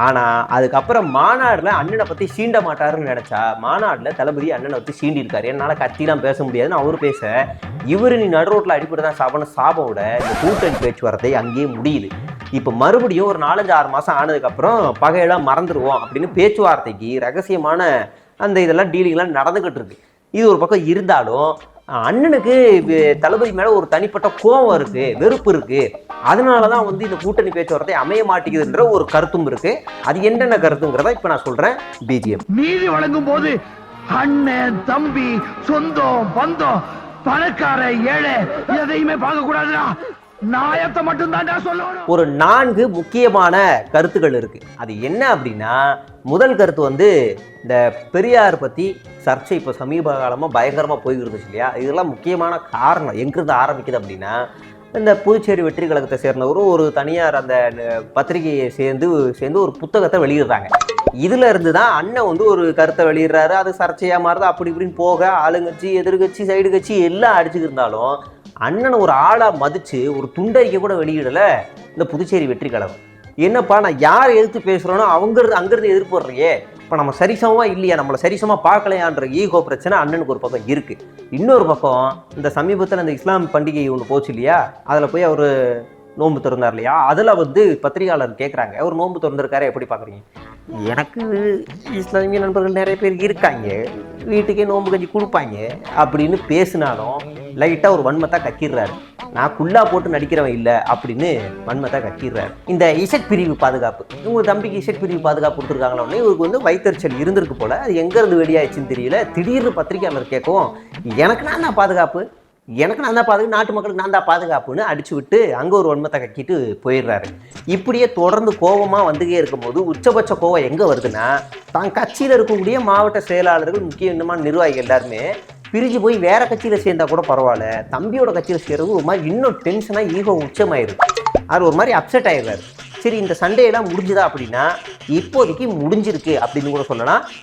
ஆனால் அதுக்கப்புறம் மாநாடில் அண்ணனை பற்றி சீண்ட மாட்டாருன்னு நினச்சா மாநாட்டில் தளபதி அண்ணனை வச்சு சீண்டிருக்காரு. என்னால் கத்திலாம் பேச முடியாதுன்னு அவர் பேச இவர் நீ நடு ரோட்டில் அடிப்பட்டு தான் சாபம் விட இந்த கூட்டணி பேச்சுவார்த்தை அங்கேயே முடியுது. இப்போ மறுபடியும் ஒரு 4-6 மாதம் ஆனதுக்கப்புறம் பகையெல்லாம் மறந்துடுவோம் அப்படின்னு பேச்சுவார்த்தைக்கு ரகசியமான அந்த இதெல்லாம் டீலிங்லாம் நடந்துக்கிட்டு இருக்கு. இது ஒரு பக்கம் இருந்தாலும் அண்ணனுக்கு தளபதி மேலே ஒரு தனிப்பட்ட கோபம் இருக்கு, வெறுப்பு இருக்கு. அதனால தான் இந்த கூட்டணி பேச்சுவார்த்தை அமைய மாட்டேங்குதுன்ற ஒரு கருத்தும் இருக்கு. அது என்னென்ன கருத்துங்கிறத இப்போ நான் சொல்றேன். பிஜிஎம் நீதி வழங்கும் போது அண்ணன் தம்பி சொந்தம் பந்தம் பணக்கார ஏழை எதையுமே பார்க்க கூடாதுடா, நாயத்தை மட்டும் தான் சொல்லணும். ஒரு 4 முக்கியமான கருத்துக்கள் இருக்கு. அது என்ன அப்படின்னா, முதல் கருத்து இந்த பெரியார் பத்தி சர்ச்சை இப்போ சமீப காலமாக பயங்கரமாக போய்கிட்டு இருந்துச்சு இல்லையா. இதெல்லாம் முக்கியமான காரணம் எங்கிருந்து ஆரம்பிக்குது அப்படின்னா, இந்த புதுச்சேரி வெற்றி கழகத்தை சேர்ந்தவரும் ஒரு தனியார் அந்த பத்திரிகையை சேர்ந்து ஒரு புத்தகத்தை வெளியிடுறாங்க. இதுல இருந்து தான் அண்ணன் ஒரு கருத்தை வெளியிடுறாரு. அது சர்ச்சையா மாறுது. அப்படி இப்படின்னு போக ஆளுங்கட்சி எதிர்கட்சி சைடு கட்சி எல்லாம் அடிச்சுக்கிருந்தாலும் அண்ணனை ஒரு ஆளா மதிச்சு ஒரு துண்டறிக்கை கூட வெளியிடல இந்த புதுச்சேரி வெற்றி கழகம். என்னப்பா நான் யாரை எதிர்த்து பேசுறோனோ அங்கிருந்து எதிர்ப்பு வர்றையே, இப்போ நம்ம சரிசமமா இல்லையா, நம்மளை சரிசமா பார்க்கலையான்ற ஈகோ பிரச்சனை அண்ணனுக்கு ஒரு பக்கம் இருக்கு. இன்னொரு பக்கம் இந்த சமீபத்தில் இந்த இஸ்லாம் பண்டிகை ஒன்று போச்சு இல்லையா, அதில் போய் அவர் நோன்பு திறந்தார் இல்லையா, அதில் பத்திரிகையாளர் கேட்குறாங்க, அவர் நோன்பு திறந்திருக்காரு எப்படி பார்க்குறீங்க. எனக்கு இஸ்லாமிய நண்பர்கள் நிறைய பேர் இருக்காங்க, வீட்டுக்கே நோன்பு கஞ்சி கொடுப்பாங்க அப்படின்னு பேசினாலும் லைட்டாக ஒரு வன்மத்தாக கக்கிடுறாரு. நான் குல்லா போட்டு நடிக்கிறவன் இல்லை அப்படின்னு வன்மத்தாக கக்கிடுறாரு. இந்த இசட் பிரிவு பாதுகாப்பு, உங்கள் தம்பிக்கு இசட் பிரிவு பாதுகாப்பு கொடுத்துருக்காங்களே, இவருக்கு வயிற்றுச்சல் இருந்திருக்கு போல, அது எங்கேருந்து வெளியாயிடுச்சுன்னு தெரியல. திடீர்னு பத்திரிகையாளர் கேட்கவும் எனக்கு நான் தான் பாதுகாப்பு, நாட்டு மக்களுக்கு நான் தான் பாதுகாப்புன்னு அடிச்சு விட்டு அங்கே ஒரு வன்மத்தை கக்கிட்டு போயிடுறாரு. இப்படியே தொடர்ந்து கோபமாக வந்துகே இருக்கும்போது உச்சபட்ச கோவம் எங்கே வருதுன்னா, தான் கட்சியில் இருக்கக்கூடிய மாவட்ட செயலாளர்கள் முக்கியமான நிர்வாகிகள் எல்லாருமே பிரிஞ்சு போய் வேற கட்சியில் சேர்ந்தா கூட பரவாயில்ல, தம்பியோட கட்சியில் சேர்றது ஒரு மாதிரி இன்னும் டென்ஷனாக ஈகோ உச்சமாயிருக்கு. அது ஒரு மாதிரி அப்செட் ஆயிடுறாரு. சரி, இந்த சண்டையெல்லாம் முடிஞ்சுதா அப்படின்னா இப்போதைக்கு முடிஞ்சிருக்கு அப்படின்னு கூட சொல்லலாம்.